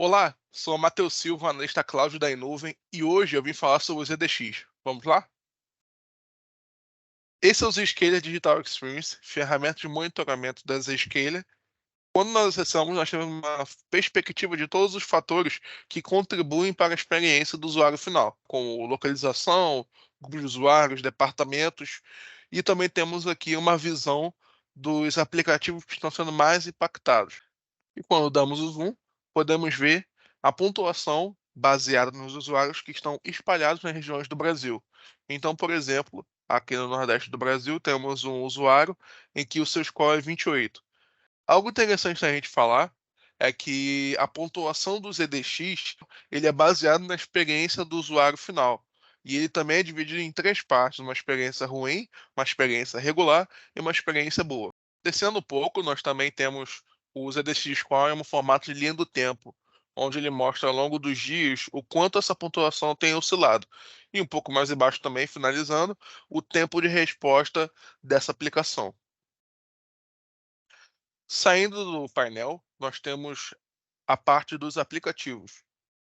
Olá, sou o Matheus Silva, analista cloud da Inuvem, e hoje eu vim falar sobre o ZDX. Vamos lá? Esse é o Zscaler Digital Experience, ferramenta de monitoramento da Zscaler. Quando nós acessamos, nós temos uma perspectiva de todos os fatores que contribuem para a experiência do usuário final, como localização, grupo de usuários, departamentos, e também temos aqui uma visão dos aplicativos que estão sendo mais impactados. E quando damos o zoom, podemos ver a pontuação baseada nos usuários que estão espalhados nas regiões do Brasil. Então, por exemplo, aqui no Nordeste do Brasil, temos um usuário em que o seu score é 28. Algo interessante da gente falar é que a pontuação do ZDX ele é baseado na experiência do usuário final. E ele também é dividido em três partes: uma experiência ruim, uma experiência regular e uma experiência boa. Descendo um pouco, nós também temos o ZDX Score em um formato de linha do tempo, onde ele mostra ao longo dos dias o quanto essa pontuação tem oscilado. E um pouco mais embaixo também, finalizando, o tempo de resposta dessa aplicação. Saindo do painel, nós temos a parte dos aplicativos.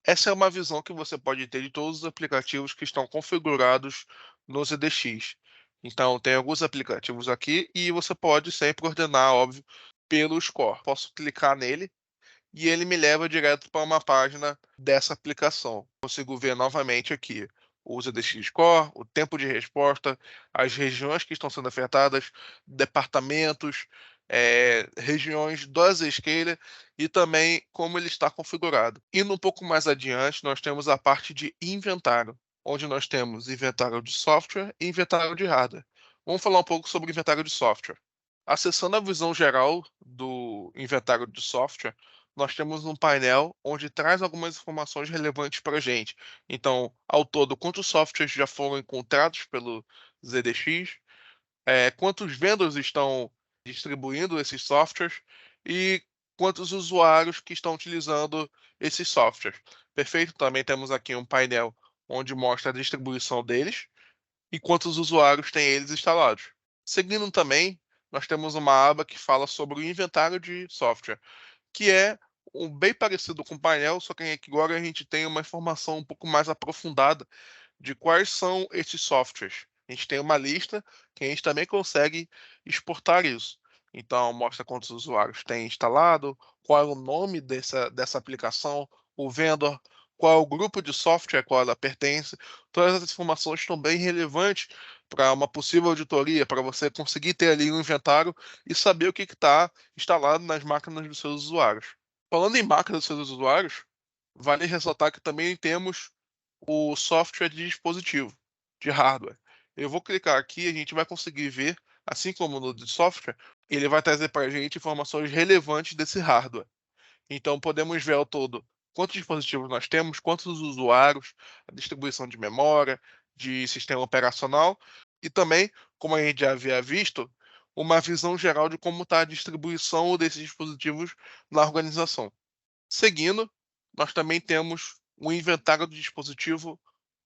Essa é uma visão que você pode ter de todos os aplicativos que estão configurados no ZDX. Então, tem alguns aplicativos aqui e você pode sempre ordenar, óbvio, pelo score. Posso clicar nele e ele me leva direto para uma página dessa aplicação. Consigo ver novamente aqui o ZDX Score, o tempo de resposta, as regiões que estão sendo afetadas, departamentos, regiões do Zscaler e também como ele está configurado. Indo um pouco mais adiante, nós temos a parte de inventário, onde nós temos inventário de software e inventário de hardware. Vamos falar um pouco sobre inventário de software. Acessando a visão geral do inventário de software, nós temos um painel onde traz algumas informações relevantes para a gente. Então, ao todo, quantos softwares já foram encontrados pelo ZDX, quantos vendors estão distribuindo esses softwares e quantos usuários que estão utilizando esses softwares. Perfeito? Também temos aqui um painel onde mostra a distribuição deles e quantos usuários têm eles instalados. Seguindo também, nós temos uma aba que fala sobre o inventário de software, que é bem parecido com o painel, só que aqui agora a gente tem uma informação um pouco mais aprofundada de quais são esses softwares. A gente tem uma lista que a gente também consegue exportar isso. Então, mostra quantos usuários tem instalado, qual é o nome dessa aplicação, o vendor, qual é o grupo de software a qual ela pertence. Todas essas informações estão bem relevantes para uma possível auditoria, para você conseguir ter ali um inventário e saber o que está instalado nas máquinas dos seus usuários. Falando em máquinas dos seus usuários, vale ressaltar que também temos o software de dispositivo, de hardware. Eu vou clicar aqui e a gente vai conseguir ver, assim como no de software, ele vai trazer para a gente informações relevantes desse hardware. Então, podemos ver ao todo quantos dispositivos nós temos, quantos usuários, a distribuição de memória, de sistema operacional e também, como a gente já havia visto, uma visão geral de como está a distribuição desses dispositivos na organização. Seguindo, nós também temos o inventário do dispositivo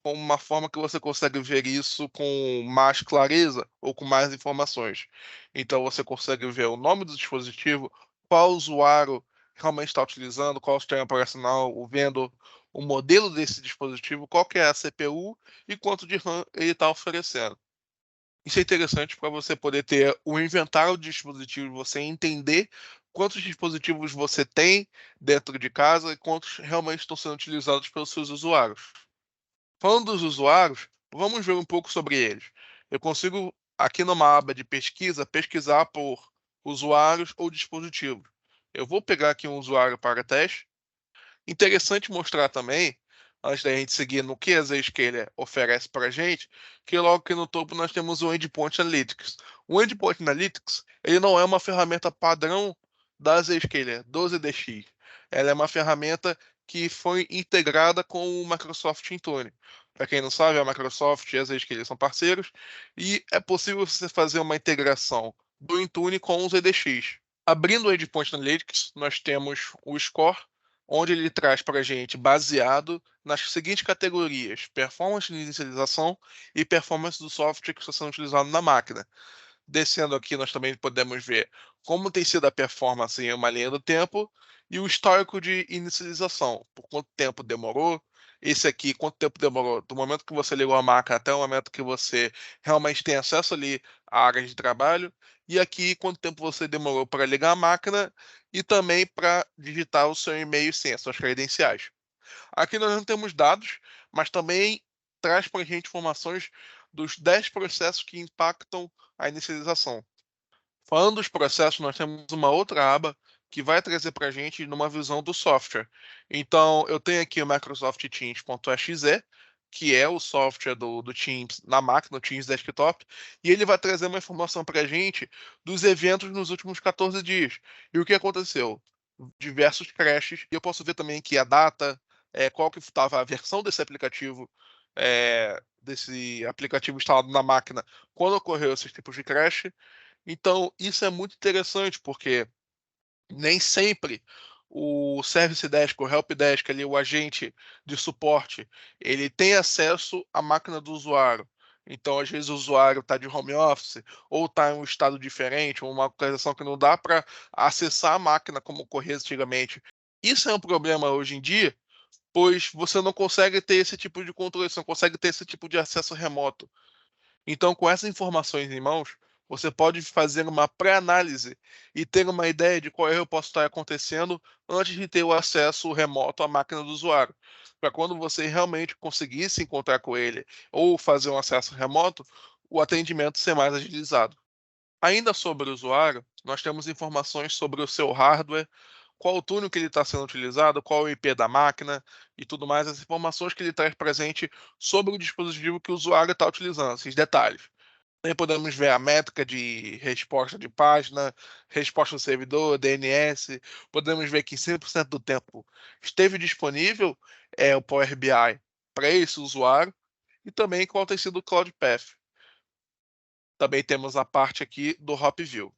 com uma forma que você consegue ver isso com mais clareza ou com mais informações. Então você consegue ver o nome do dispositivo, qual usuário realmente está utilizando, qual o sistema operacional, o vendor, o modelo desse dispositivo, qual que é a CPU e quanto de RAM ele está oferecendo. Isso é interessante para você poder ter o inventário de dispositivos, você entender quantos dispositivos você tem dentro de casa e quantos realmente estão sendo utilizados pelos seus usuários. Falando dos usuários, vamos ver um pouco sobre eles. Eu consigo, aqui numa aba de pesquisa, pesquisar por usuários ou dispositivos. Eu vou pegar aqui um usuário para teste. Interessante mostrar também, antes da gente seguir no que a Zscaler oferece para a gente, que logo aqui no topo nós temos o Endpoint Analytics. O Endpoint Analytics ele não é uma ferramenta padrão da Zscaler, do ZDX. Ela é uma ferramenta que foi integrada com o Microsoft Intune. Para quem não sabe, a Microsoft e a Zscaler são parceiros e é possível você fazer uma integração do Intune com o ZDX. Abrindo o Endpoint Analytics, nós temos o Score, onde ele traz para a gente baseado nas seguintes categorias: performance de inicialização e performance do software que está sendo utilizado na máquina. Descendo aqui, nós também podemos ver como tem sido a performance em uma linha do tempo e o histórico de inicialização, por quanto tempo demorou. Esse aqui, quanto tempo demorou do momento que você ligou a máquina até o momento que você realmente tem acesso ali à área de trabalho. E aqui, quanto tempo você demorou para ligar a máquina e também para digitar o seu e-mail e senha, suas credenciais. Aqui nós não temos dados, mas também traz para a gente informações dos 10 processos que impactam a inicialização. Falando dos processos, nós temos uma outra aba que vai trazer para a gente numa visão do software. Então, eu tenho aqui o Microsoft Teams.exe, que é o software do Teams na máquina, o Teams Desktop, e ele vai trazer uma informação para a gente dos eventos nos últimos 14 dias. E o que aconteceu? Diversos crashes, e eu posso ver também aqui a data, qual que estava a versão desse aplicativo instalado na máquina quando ocorreu esses tipos de crash. Então, isso é muito interessante, porque nem sempre o Service Desk, o Help Desk, ali, o agente de suporte, ele tem acesso à máquina do usuário. Então, às vezes, o usuário está de home office, ou está em um estado diferente, ou uma localização que não dá para acessar a máquina como ocorria antigamente. Isso é um problema hoje em dia, pois você não consegue ter esse tipo de controle, você não consegue ter esse tipo de acesso remoto. Então, com essas informações em mãos, você pode fazer uma pré-análise e ter uma ideia de qual erro pode estar acontecendo antes de ter o acesso remoto à máquina do usuário. Para quando você realmente conseguir se encontrar com ele ou fazer um acesso remoto, o atendimento ser mais agilizado. Ainda sobre o usuário, nós temos informações sobre o seu hardware, qual o túnel que ele está sendo utilizado, qual o IP da máquina e tudo mais, as informações que ele traz presente sobre o dispositivo que o usuário está utilizando, esses detalhes. Também podemos ver a métrica de resposta de página, resposta do servidor, DNS. Podemos ver que 100% do tempo esteve disponível o Power BI para esse usuário e também qual tem sido o Cloud Path. Também temos a parte aqui do Hop View.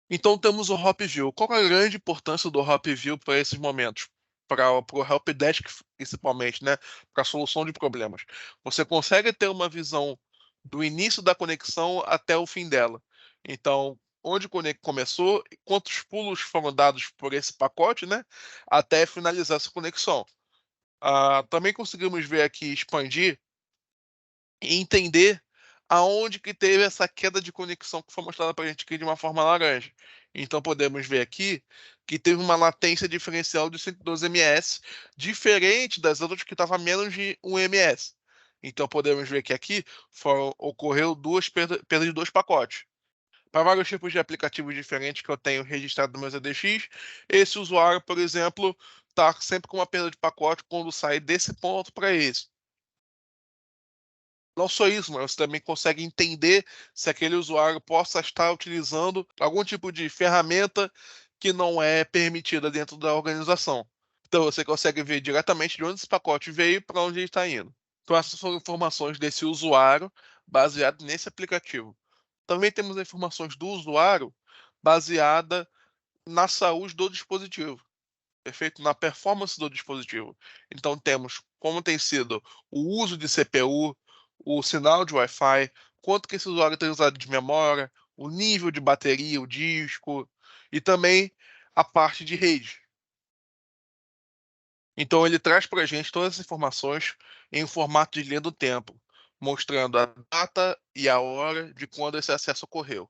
Então temos o Hop View. Qual é a grande importância do Hop View para esses momentos? Para o Help Desk, principalmente, né? Para a solução de problemas. Você consegue ter uma visão do início da conexão até o fim dela. Então, onde começou, quantos pulos foram dados por esse pacote, né? Até finalizar essa conexão. Também conseguimos ver aqui, expandir e entender aonde que teve essa queda de conexão que foi mostrada para a gente aqui de uma forma laranja. Então podemos ver aqui que teve uma latência diferencial de 112 ms, diferente das outras que estava menos de 1 ms. Então podemos ver que aqui ocorreu duas perdas de dois pacotes. Para vários tipos de aplicativos diferentes que eu tenho registrado no meu ZDX, esse usuário, por exemplo, está sempre com uma perda de pacote quando sai desse ponto para esse. Não só isso, mas você também consegue entender se aquele usuário possa estar utilizando algum tipo de ferramenta que não é permitida dentro da organização. Então você consegue ver diretamente de onde esse pacote veio e para onde ele está indo. Então essas são informações desse usuário baseado nesse aplicativo. Também temos informações do usuário baseada na saúde do dispositivo, perfeito? Na performance do dispositivo. Então temos como tem sido o uso de CPU, o sinal de Wi-Fi, quanto que esse usuário tem usado de memória, o nível de bateria, o disco, e também a parte de rede. Então ele traz para a gente todas as informações em formato de linha do tempo, mostrando a data e a hora de quando esse acesso ocorreu.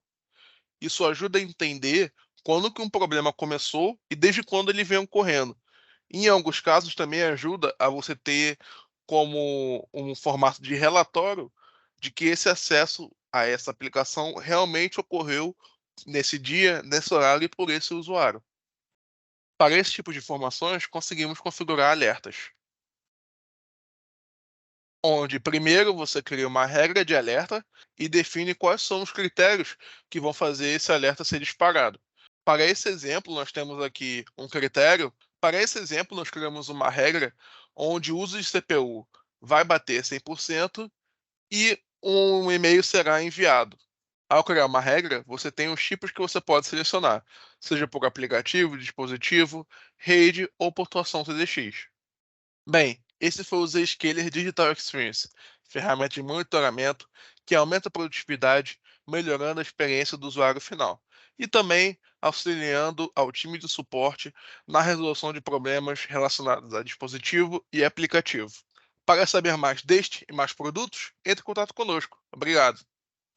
Isso ajuda a entender quando que um problema começou e desde quando ele vem ocorrendo. Em alguns casos também ajuda a você ter como um formato de relatório de que esse acesso a essa aplicação realmente ocorreu nesse dia, nesse horário e por esse usuário. Para esse tipo de informações, conseguimos configurar alertas, onde primeiro você cria uma regra de alerta e define quais são os critérios que vão fazer esse alerta ser disparado. Para esse exemplo, nós temos aqui um critério. Para esse exemplo, nós criamos uma regra onde o uso de CPU vai bater 100% e um e-mail será enviado. Ao criar uma regra, você tem os tipos que você pode selecionar, seja por aplicativo, dispositivo, rede ou pontuação CDX. Bem, esse foi o Zscaler Digital Experience, ferramenta de monitoramento que aumenta a produtividade, melhorando a experiência do usuário final. E também auxiliando ao time de suporte na resolução de problemas relacionados a dispositivo e aplicativo. Para saber mais deste e mais produtos, entre em contato conosco. Obrigado.